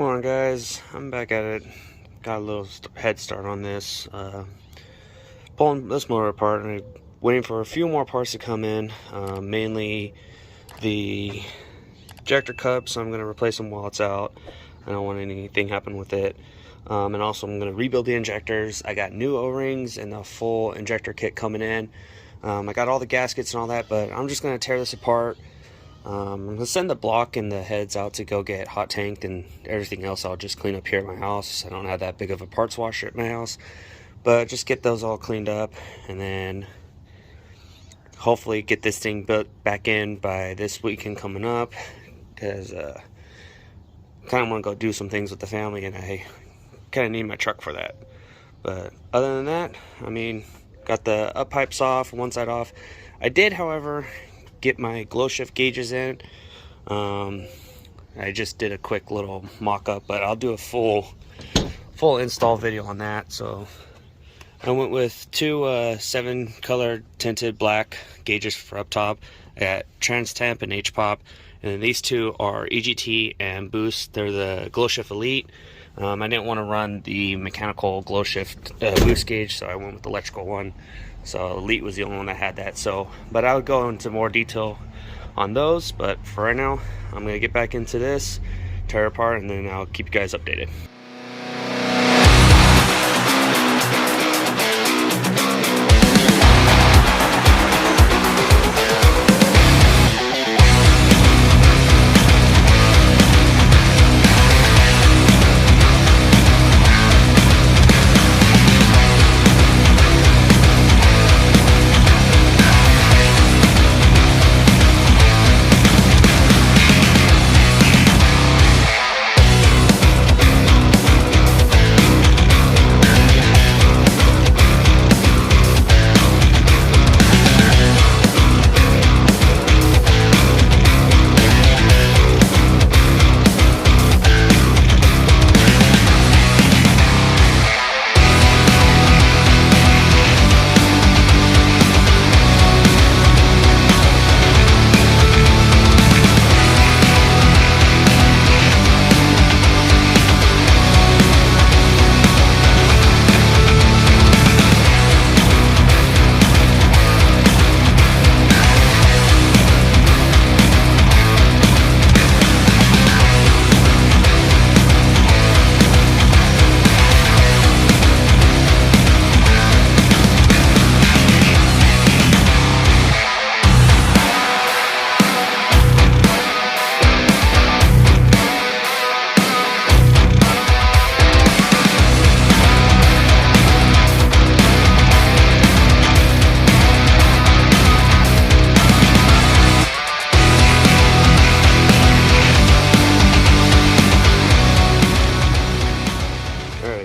Morning, guys. I'm back at it. Got a little head start on this. Pulling this motor apart and waiting for a few more parts to come in. Mainly the ejector cup, so I'm going to replace them while it's out. I don't want anything happen with it. And also I'm going to rebuild the injectors. I got new O-rings and a full injector kit coming in. I got all the gaskets and all that, but I'm just going to tear this apart. I'm going to send the block and the heads out to go get hot tanked, and everything else I'll just clean up here at my house. I don't have that big of a parts washer at my house, but just get those all cleaned up and then hopefully get this thing built back in by this weekend coming up, because kind of want to go do some things with the family and I kind of need my truck for that. But other than that, I mean, got the up pipes off, one side off. I did, however, get my glow shift gauges in. I just did a quick little mock-up, but I'll do a full install video on that. So I went with two 7-color tinted black gauges for up top. I got Trans Temp and HPOP, and then these two are EGT and Boost. They're the Glow Shift Elite. I didn't want to run the mechanical glow shift boost gauge, so I went with the electrical one. So Elite was the only one that had that. So, but I would go into more detail on those. But for right now, I'm gonna get back into this, tear it apart, and then I'll keep you guys updated.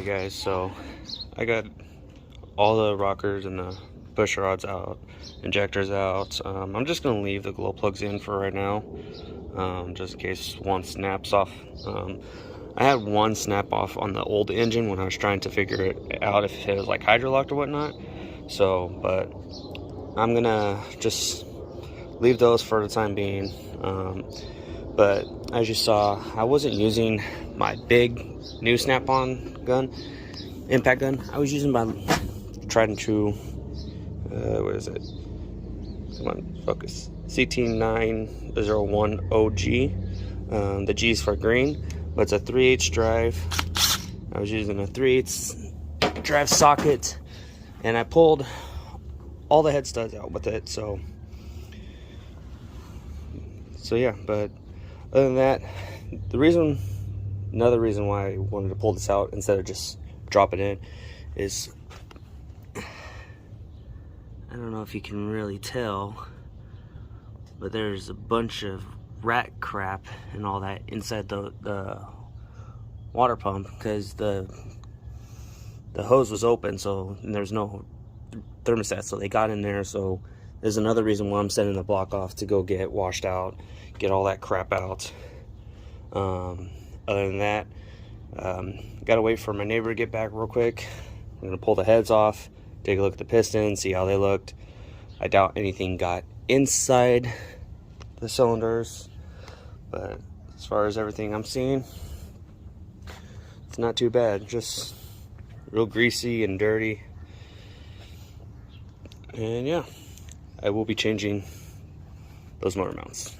Guys, so I got all the rockers and the push rods out, injectors out. I'm just gonna leave the glow plugs in for right now, just in case one snaps off. I had one snap off on the old engine when I was trying to figure it out if it was like hydrolocked or whatnot. So, but I'm gonna just leave those for the time being. But as you saw, I wasn't using my big new snap-on gun, impact gun. I was using my tried and true, what is it? Come on, focus. CT901 OG. The G is for green, but it's a 3/8 drive. I was using a 3/8 drive socket, and I pulled all the head studs out with it. So yeah, but other than that, another reason why I wanted to pull this out instead of just drop it in is, I don't know if you can really tell, but there's a bunch of rat crap and all that inside the water pump, because the hose was open, so there's no thermostat, so they got in there. So there's another reason why I'm sending the block off to go get washed out, get all that crap out. Other than that, gotta wait for my neighbor to get back real quick. I'm gonna pull the heads off, take a look at the pistons, see how they looked. I doubt anything got inside the cylinders, but as far as everything I'm seeing, It's not too bad, just real greasy and dirty. And yeah, I will be changing those motor mounts.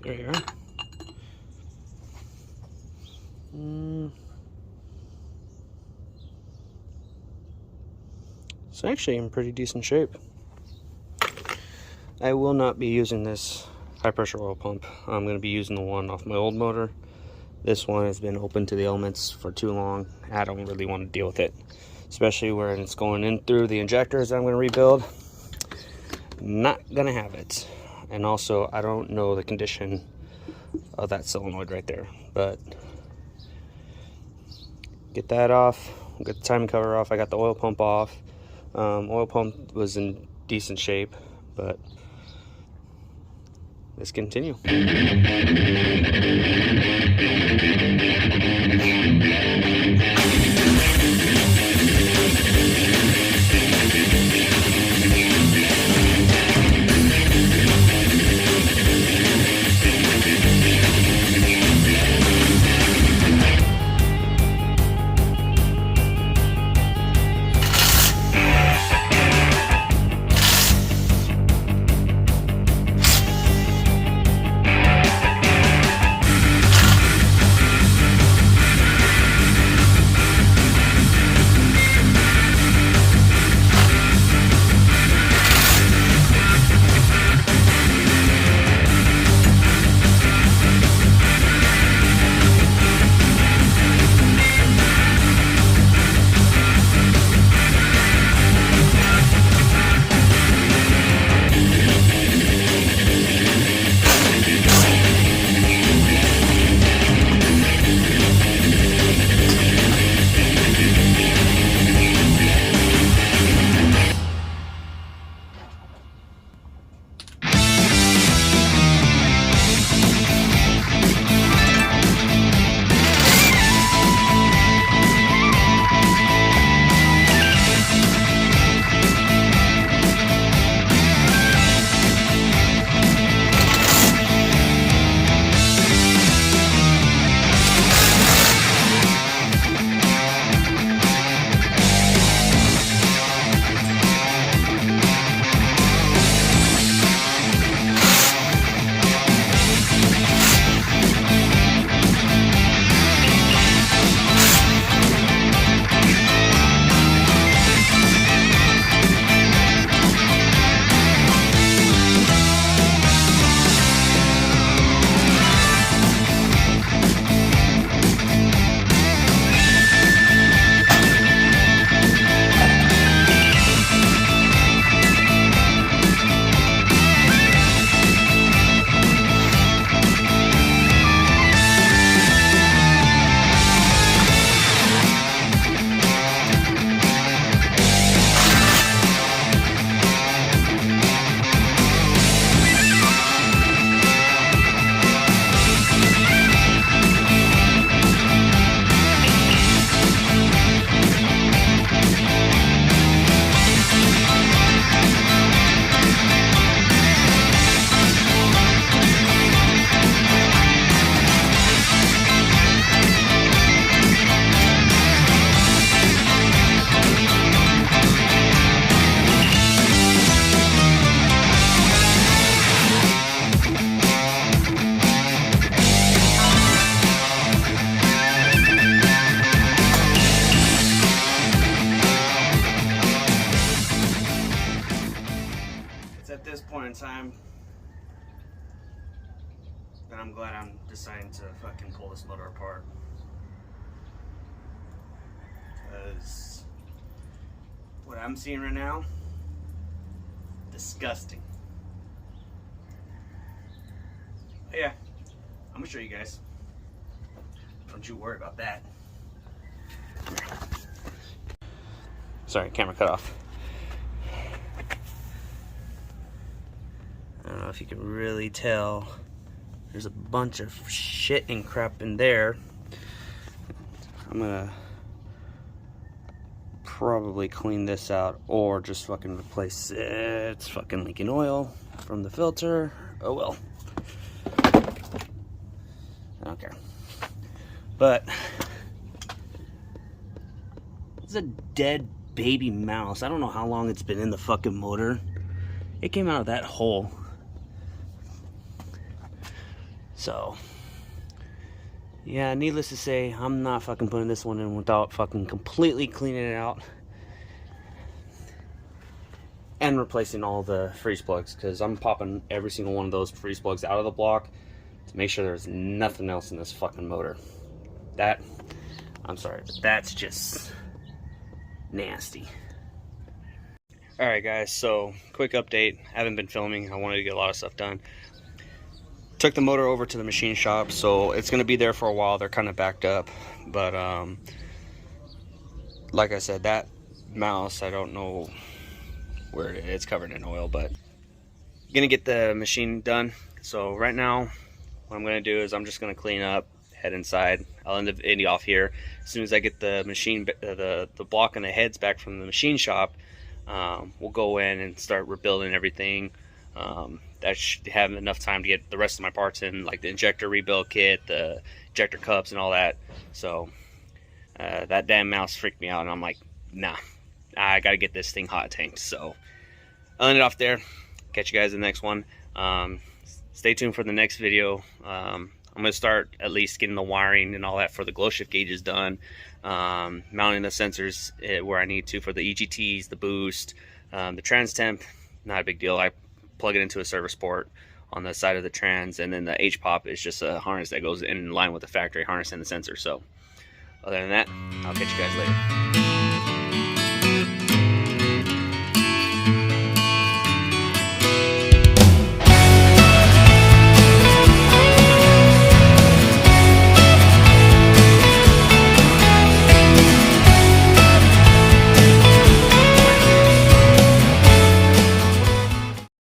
There you are. It's actually in pretty decent shape. I will not be using this high pressure oil pump. I'm going to be using the one off my old motor. This one has been open to the elements for too long. I don't really want to deal with it, especially where it's going in through the injectors that I'm going to rebuild. Not going to have it. And also, I don't know the condition of that solenoid right there, but get that off, get the timing cover off. I got the oil pump off. Oil pump was in decent shape, but let's continue. Time that I'm glad I'm deciding to fucking pull this motor apart, because what I'm seeing right now, disgusting. But yeah, I'm gonna show you guys. Don't you worry about that. Sorry, camera cut off. know if you can really tell. There's a bunch of shit and crap in there. I'm gonna probably clean this out or just fucking replace it. It's fucking leaking oil from the filter. Oh well. I don't care. But it's a dead baby mouse. I don't know how long it's been in the fucking motor. It came out of that hole. So yeah, needless to say, I'm not fucking putting this one in without fucking completely cleaning it out and replacing all the freeze plugs, because I'm popping every single one of those freeze plugs out of the block to make sure there's nothing else in this fucking motor. That, I'm sorry, but that's just nasty. Alright guys, so quick update. I haven't been filming. I wanted to get a lot of stuff done. Took the motor over to the machine shop, so it's going to be there for a while. They're kind of backed up, but like I said, that mouse, I don't know where it is. It's covered in oil, but I'm going to get the machine done. So right now, what I'm going to do is I'm just going to clean up, head inside. I'll end the video off here. As soon as I get the machine, the block and the heads back from the machine shop, we'll go in and start rebuilding everything. That should have enough time to get the rest of my parts in, like the injector rebuild kit, the injector cups and all that. So that damn mouse freaked me out, and I'm like, nah, I gotta get this thing hot tanked. So I'll end it off there. Catch you guys in the next one. Stay tuned for the next video. I'm gonna start at least getting the wiring and all that for the glow shift gauges done, mounting the sensors where I need to for the EGTs, the boost, the trans temp, not a big deal. I plug it into a service port on the side of the trans, and then the H-pop is just a harness that goes in line with the factory harness and the sensor. So other than that, I'll catch you guys later.